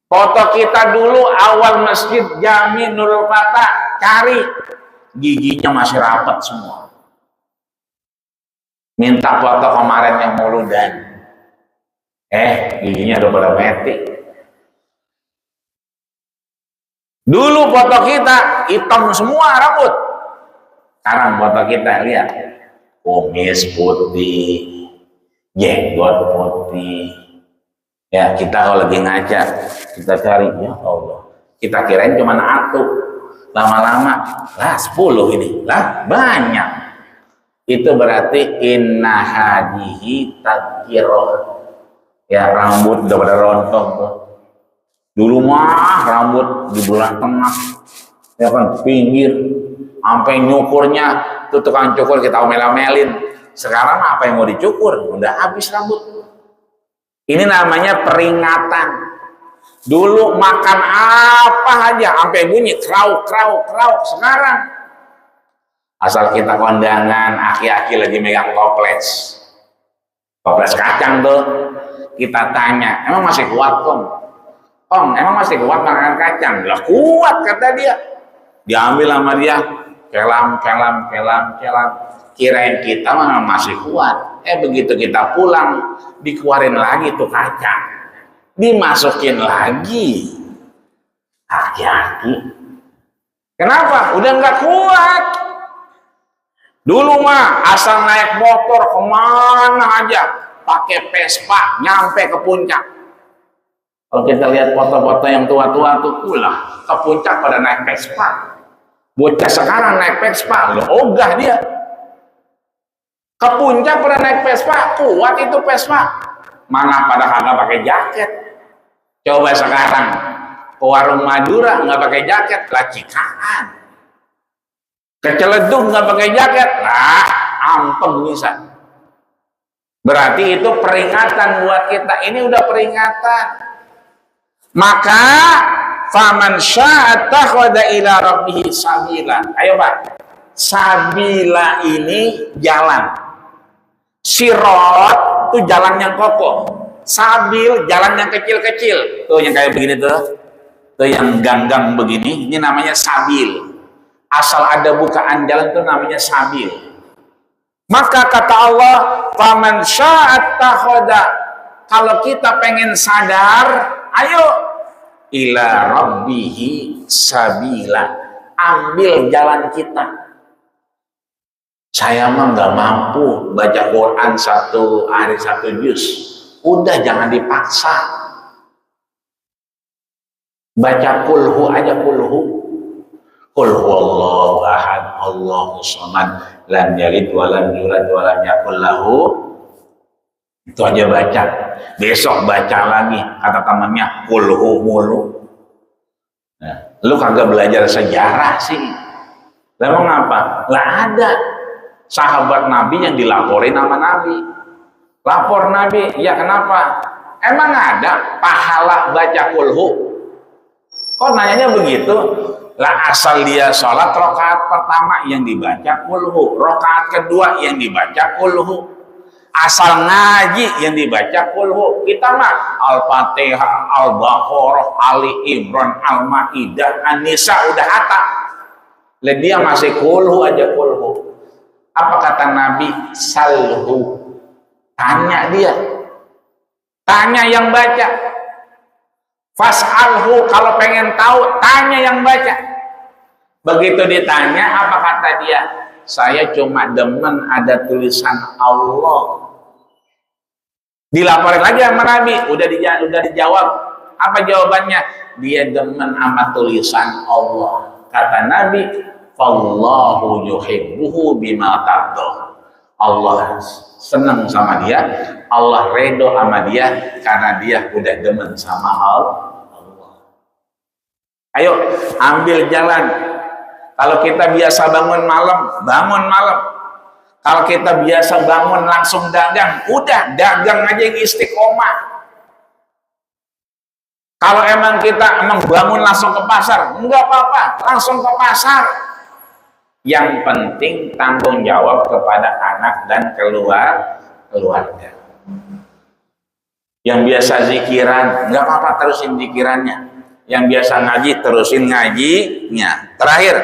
Foto kita dulu awal masjid Jami Nurul Fatah, cari giginya masih rapat semua. Minta foto kemarin yang muludan, giginya udah pada metik. Dulu foto kita hitam semua rambut. Sekarang foto kita lihat, kumis putih, jenggot putih. Ya, kita kalau lagi ngaca, kita cari, ya Allah, kita kirain cuma satu, lama-lama lah 10 ini, lah banyak. Itu berarti inna hadihi tadhkirah. Ya, rambut udah pada rontok tuh. Dulu mah rambut di belah tengah, ya kan, pinggir, sampai nyukurnya tuh tukang cukur kita omel-omelin. Sekarang apa yang mau dicukur? Udah habis rambut. Ini namanya peringatan. Dulu makan apa aja sampai bunyi krauk. Sekarang asal kita kondangan, aki-aki lagi megang toples kacang tuh, kita tanya, emang masih kuat Om, emang masih kuat makan kacang? Lah kuat kata dia. Diambil sama dia, kelam. Kirain kita mah masih kuat. Begitu kita pulang, dikeluarin lagi tuh kacang, dimasukin lagi. Hati-hati. Kenapa? Udah nggak kuat. Dulu mah asal naik motor kemana aja, pakai Vespa nyampe ke puncak. Kalau kita lihat foto-foto yang tua-tua tuh, ke puncak pada naik Vespa. Bocah sekarang naik Vespa, ogah dia. Ke puncak pada naik Vespa, kuat itu Vespa. Mana pada kagak pakai jaket. Coba sekarang ke warung Madura nggak pakai jaket, lah cikaan. Ke Ciledug nggak pakai jaket, lah ampeng bisa. Berarti itu peringatan buat kita. Ini udah peringatan. Maka faman syaa'a takhadha ila rabbih sabila. Ayo Pak. Sabila ini jalan. Sirat itu jalan yang kokoh. Sabil jalan yang kecil-kecil. Tuh yang kayak begini tuh. Tuh yang gang-gang begini, ini namanya sabil. Asal ada bukaan jalan itu namanya sabil. Maka kata Allah, faman syaa'a takhadha, kalau kita pengen sadar, ayo ila rabbihi sabila, ambil jalan kita. Saya mah nggak mampu baca Quran 1 hari 1 juz. Udah jangan dipaksa. Baca kulhu aja, kulhu. Qul huwallahu ahad, Allahu samad, lam yalid wa lam yulad wa lam yakul lahu. Itu aja baca. Besok baca lagi, kata temannya kulhu mulu. Nah, lu kagak belajar sejarah sih. Emang apa? Lah ada sahabat Nabi yang dilaporin sama Nabi. Lapor Nabi, ya kenapa? Emang ada pahala baca kulhu? Kok nanyanya begitu? Lah asal dia sholat rakaat pertama yang dibaca kulhu, rakaat kedua yang dibaca kulhu, asal ngaji yang dibaca kulhu. Kita mah Al-Fatihah, Al-Baqarah, Ali Imran, Al-Maidah, An-Nisa udah hafal. Lah dia masih kulhu aja, kulhu. Apa kata Nabi? Salhu. Tanya dia. Tanya yang baca. Fas'alhu, kalau pengen tahu, tanya yang baca. Begitu ditanya, apa kata dia? Saya cuma demen ada tulisan Allah. Dilaporin lagi sama Nabi, udah dijawab. Apa jawabannya? Dia demen sama tulisan Allah. Kata Nabi, Fallahu yuhibbuhu bima tardah. Allah senang sama dia Allah redho sama dia karena dia udah demen sama Allah. Ayo ambil jalan. Kalau kita biasa bangun malam, bangun malam. Kalau kita biasa bangun langsung dagang, udah dagang aja yang istiqomah. Kalau emang kita bangun langsung ke pasar, enggak apa-apa, langsung ke pasar. Yang penting tanggung jawab kepada anak dan keluarga. Yang biasa zikiran, enggak apa-apa, terusin zikirannya. Yang biasa ngaji, terusin ngajinya. Terakhir,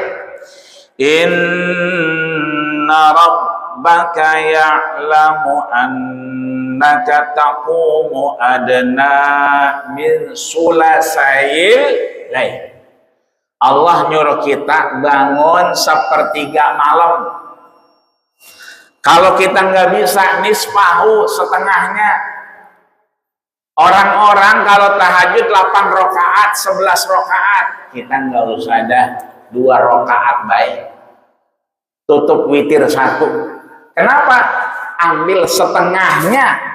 inna rabbaka ya'lamu annaka taqumu adna min sulasayil lail. Allah nyuruh kita bangun sepertiga malam. Kalau kita nggak bisa nisfahu, setengahnya. Orang-orang kalau tahajud 8 rakaat, 11 rakaat, kita nggak usah ada 2 rakaat baik. Tutup witir 1. Kenapa? Ambil setengahnya.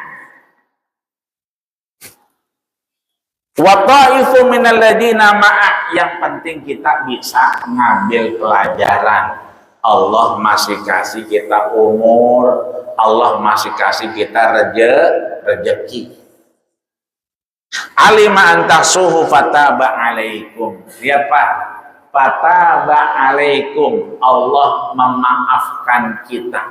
Wa ta'ifu minal ladina ma'a, yang penting kita bisa ngambil pelajaran. Allah masih kasih kita umur, Allah masih kasih kita rezeki. Alima antasuhu fataba alaikum. Lihat Pak, fataba alaikum, Allah memaafkan kita.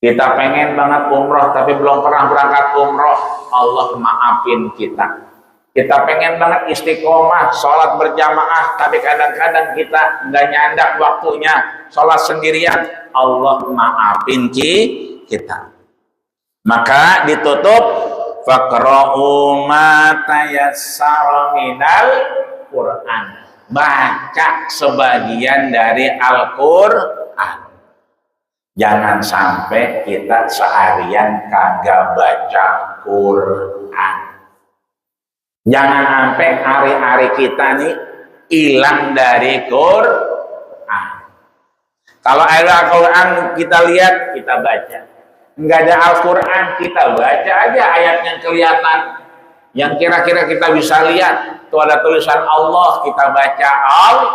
Kita pengen banget umroh tapi belum pernah berangkat umroh, Allah maafin kita. Kita pengen banget istiqomah, sholat berjamaah, tapi kadang-kadang kita nggak nyandak waktunya, sholat sendirian, Allah maafin kita. Maka ditutup, faqra'u ma tayassara minal Qur'an. Baca sebagian dari Al-Qur'an. Jangan sampai kita seharian kagak baca Qur'an. Jangan sampai hari-hari kita nih hilang dari Quran. Kalau ada Al-Quran kita lihat, kita baca. Enggak ada Al-Quran, kita baca aja ayat yang kelihatan. Yang kira-kira kita bisa lihat. Tuh ada tulisan Allah, kita baca Allah.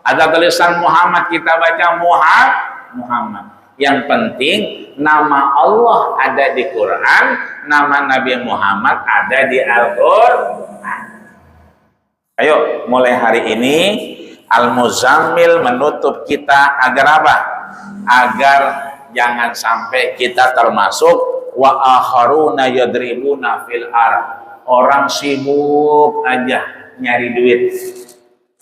Ada tulisan Muhammad, kita baca Muhammad. Yang penting nama Allah ada di Quran, nama Nabi Muhammad ada di Al-Quran. Ayo mulai hari ini Al-Muzammil menutup kita agar apa? Agar jangan sampai kita termasuk wa akharuna yadribuna fil ard. Orang sibuk aja nyari duit.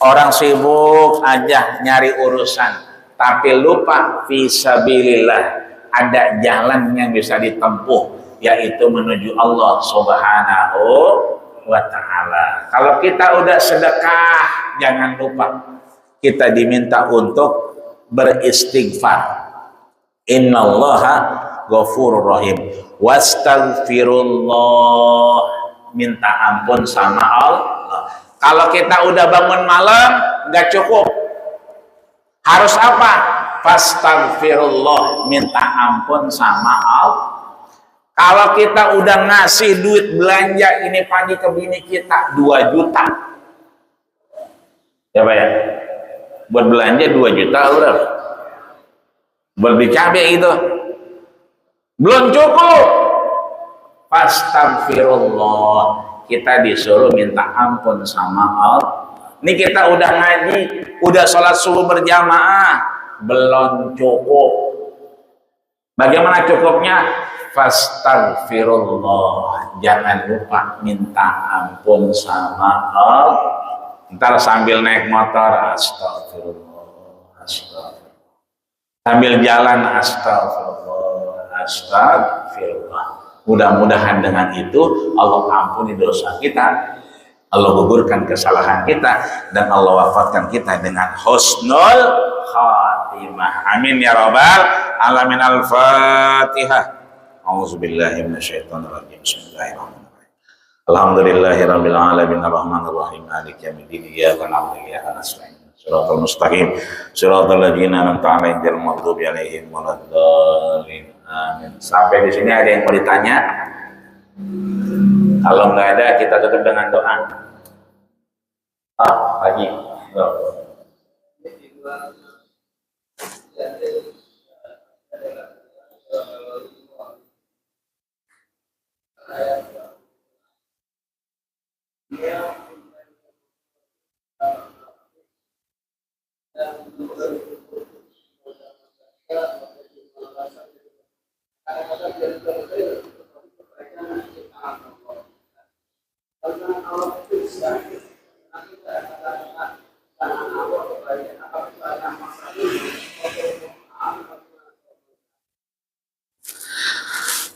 Orang sibuk aja nyari urusan. Tapi lupa fisabilillah, ada jalan yang bisa ditempuh, yaitu menuju Allah Subhanahu wa ta'ala. Kalau kita udah sedekah, jangan lupa kita diminta untuk beristighfar. Innallaha ghafurur rahim. Wastaghfirullah, minta ampun sama Allah. Kalau kita udah bangun malam, nggak cukup. Harus apa? Fastaghfirullah, minta ampun sama Allah. Kalau kita udah ngasih duit belanja ini pagi ke bini kita 2 juta. Ya Pak ya? Buat belanja 2 juta udah. Buat beli cabai itu. Belum cukup. Fastaghfirullah, kita disuruh minta ampun sama Allah. Ini kita udah ngaji, udah sholat subuh berjamaah, belum cukup. Bagaimana cukupnya? Fastaghfirullah, jangan lupa minta ampun sama Allah. Ntar sambil naik motor, astagfirullah, astagfirullah. Sambil jalan, astagfirullah, astagfirullah. Mudah-mudahan dengan itu Allah ampuni dosa kita, Allah gugurkan kesalahan kita, dan Allah wafatkan kita dengan husnul khatimah. Amin ya rabbal alamin. Al-Fatihah. A'udzubillahi minasyaitonirrajim. Bismillahirrahmanirrahim. Alhamdulillahirabbil alamin arrahmanir rahim maliki yaumiddin iyyaka na'budu wa iyyaka nasta'in. Shiratal mustaqim shiratal ladzina an'amta 'alaihim ghairil maghdubi 'alaihim waladdallin. Amin. Sampai di sini ada yang mau ditanya? Kalau nggak ada, kita tutup dengan doa. Lagi.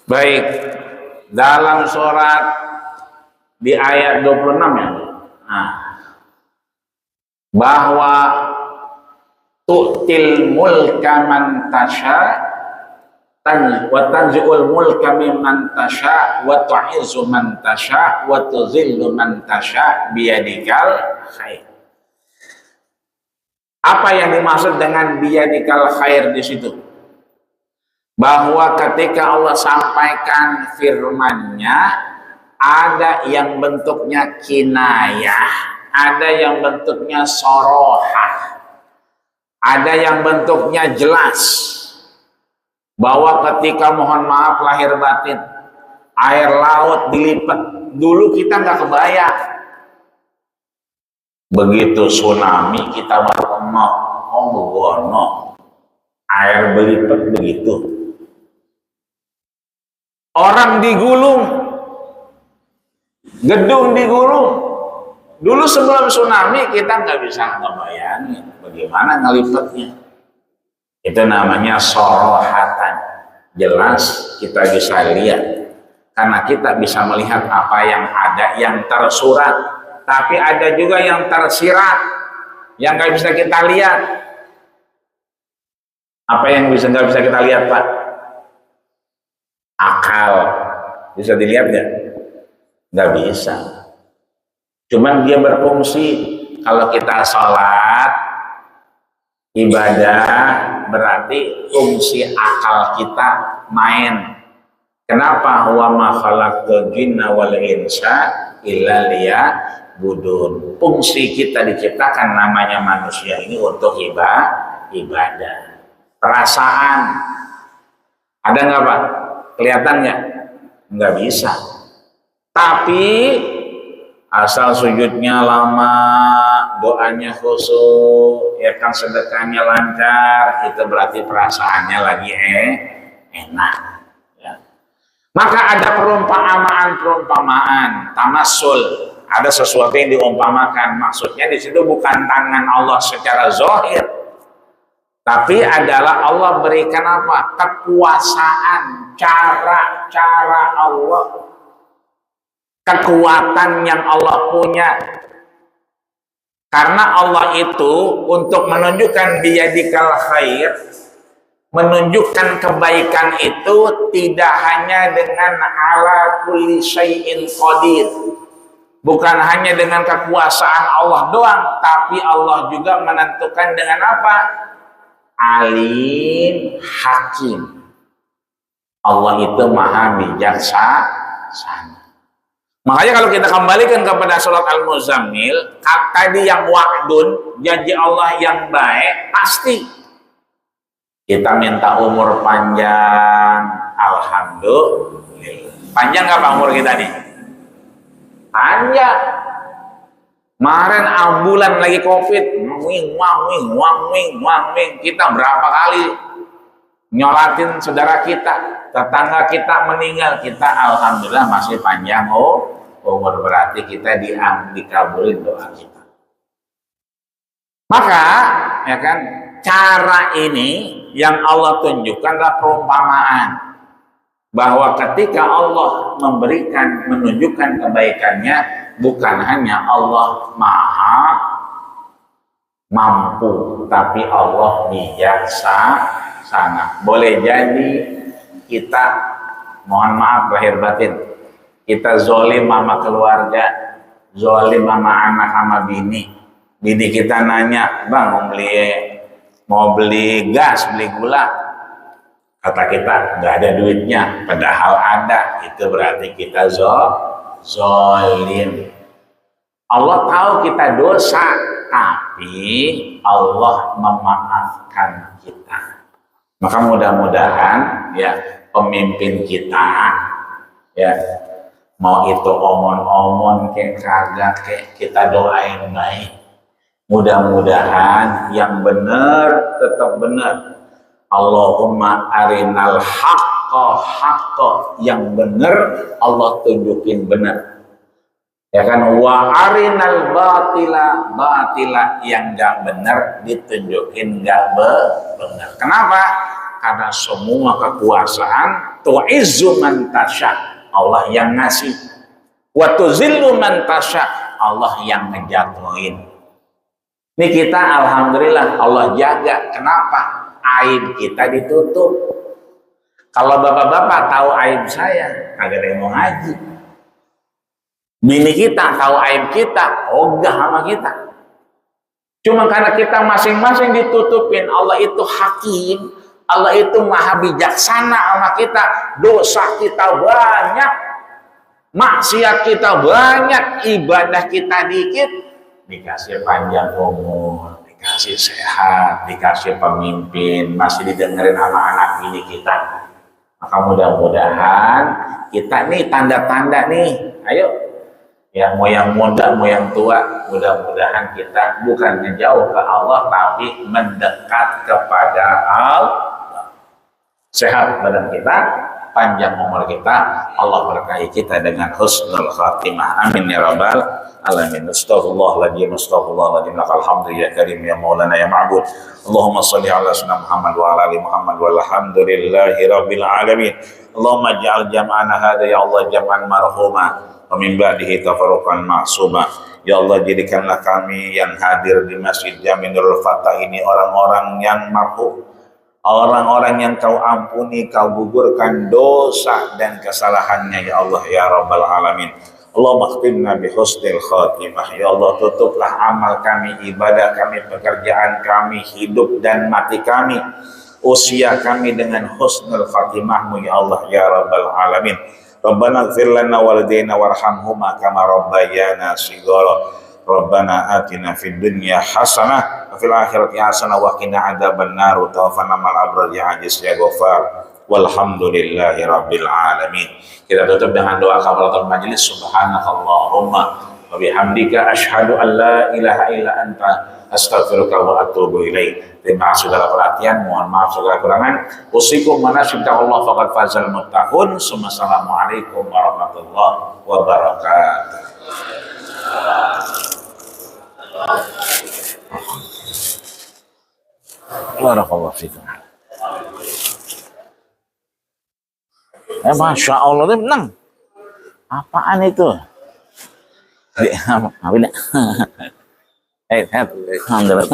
Baik, dalam surat di ayat 26 ya, bahwa tu'til mulka man tasha wa tanzi'ul mulka mimman tasha wa tu'izzu man tasha wa tuzillu man tasha biyadikal khair. Apa yang dimaksud dengan biyadikal khair di situ? Bahwa ketika Allah sampaikan firman-Nya, ada yang bentuknya kinayah, ada yang bentuknya sorohah, ada yang bentuknya jelas. Bahwa ketika mohon maaf lahir batin, air laut dilipat, dulu kita nggak kebayang. Begitu tsunami kita baru mau, air berlipat begitu. Orang digulung, gedung digulung. Dulu sebelum tsunami kita nggak bisa ngebayangin bagaimana ngelipatnya. Itu namanya sorohatan, jelas kita bisa lihat. Karena kita bisa melihat apa yang ada yang tersurat, tapi ada juga yang tersirat, yang nggak bisa kita lihat. Apa yang nggak bisa kita lihat, Pak? Akal bisa dilihat nggak? Nggak bisa. Cuman dia berfungsi. Kalau kita sholat ibadah, berarti fungsi akal kita main. Kenapa? Wa ma khalaqtul jinna wal insa illa liya'budun. Fungsi kita diciptakan namanya manusia ini untuk ibadah. Perasaan ada nggak, Pak? Kelihatan nggak? Nggak bisa. Tapi asal sujudnya lama, doanya khusyuk, ya kan, sedekahnya lancar, itu berarti perasaannya lagi enak. Ya. Maka ada perumpamaan, tamassul. Ada sesuatu yang diumpamakan. Maksudnya di situ bukan tangan Allah secara zahir, tapi adalah Allah berikan apa? Kekuasaan, cara Allah, kekuatan yang Allah punya. Karena Allah itu untuk menunjukkan biyadikal khair, menunjukkan kebaikan itu tidak hanya dengan ala kulli syai'in qadir, bukan hanya dengan kekuasaan Allah doang, tapi Allah juga menentukan dengan apa? Alim hakim. Allah itu maha bijaksana. Makanya kalau kita kembalikan kepada surat Al-Muzammil, tadi yang wa'dun, janji Allah yang baik, pasti kita minta umur panjang. Alhamdulillah. Panjang nggak Pak umur kita nih? Panjang. Kemarin ambulan lagi COVID, wang, kita berapa kali nyolatin saudara kita, tetangga kita meninggal, kita alhamdulillah masih panjang umur, berarti kita dikabulin doa kita. Maka ya kan, cara ini yang Allah tunjukkanlah perumpamaan bahwa ketika Allah menunjukkan kebaikannya, bukan hanya Allah maha mampu, tapi Allah bijaksana. Boleh jadi kita, mohon maaf lahir batin, kita zolim sama keluarga, zolim sama anak sama bini kita nanya, bang mau beli gas, beli gula, Kata kita nggak ada duitnya, padahal ada. Itu berarti kita zolim. Allah tahu kita dosa, tapi Allah memaafkan kita. Maka mudah-mudahan ya pemimpin kita ya mau itu omon-omon kayak kagak kayak kita doain baik. Mudah-mudahan yang benar tetap benar. Allahumma arinal haqqa yang benar Allah tunjukin benar. Ya kan, wa arinal batila yang enggak benar ditunjukin enggak benar. Kenapa? Karena semua kekuasaan tu'izzu man tasya, Allah yang ngasih. Wa tuzillu man tasya, Allah yang ngejatuhin. Ini kita alhamdulillah Allah jaga. Kenapa? Aib kita ditutup. Kalau bapak-bapak tahu aib saya, kagak ada yang mau ngaji. Bini kita tahu aib kita, ogah sama kita. Cuma karena kita masing-masing ditutupin, Allah itu hakim, Allah itu maha bijaksana sama kita. Dosa kita banyak, maksiat kita banyak, ibadah kita dikit. Dikasih panjang umur, dikasih sehat, dikasih pemimpin, masih didengerin sama anak bini kita. Maka mudah-mudahan kita nih tanda-tanda nih, ayo ya mau yang muda mau yang tua, mudah-mudahan kita bukannya jauh ke Allah tapi mendekat kepada Allah. Sehat badan kita, panjang umur kita, Allah berkahi kita dengan husnul khatimah. Amin ya rabbal alamin. Astaghfirullahaladzim, astaghfirullahaladzim, lakal hamdu ya karim ya maulana ya ma'bud. Allahumma salli ala sayyidina Muhammad wa ala ali Muhammad walhamdulillahi rabbil alamin. Allahumma ja'al jam'ana hadha ya Allah jam'an marhuma wa min ba'dihi tafarruqan ma'suma. Ya Allah, jadikanlah kami yang hadir di Masjid Jaminul Fatah ini orang-orang yang marhum, orang-orang yang kau ampuni, kau gugurkan dosa dan kesalahannya ya Allah ya rabbal alamin. Allahumma khtimna bi husnil khatimah. Ya Allah, tutuplah amal kami, ibadah kami, pekerjaan kami, hidup dan mati kami, usia kami dengan husnul khatimahmu ya Allah ya rabbal alamin. Rabbana ighfir lana walidayna warhamhuma kama rabbayana shighara. Rabbana atina fid dunya hasanah wa fil akhirati hasanah wa qina adzabannar. Tawaffana ma'al abrar ya aziz ya ghafar. Walhamdulillahi rabbil alamin. Kita tutup dengan doa kafaratul majelis. Subhanakallahumma wa bihamdika asyhadu an la ilaha illa anta astaghfiruka wa atubu ilaik. Terima kasih segala perhatian, mohon maaf segala kurangan. Usikum manasib Allah faqad fazal muttaqun. Assalamualaikum warahmatullahi wabarakatuh. Barakallahu fikum. Masya Allah, dia menang. Apaan itu? Maafin ya. Alhamdulillah.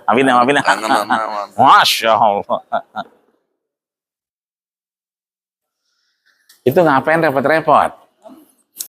Maafin ya. Masya Allah. Itu ngapain repot-repot?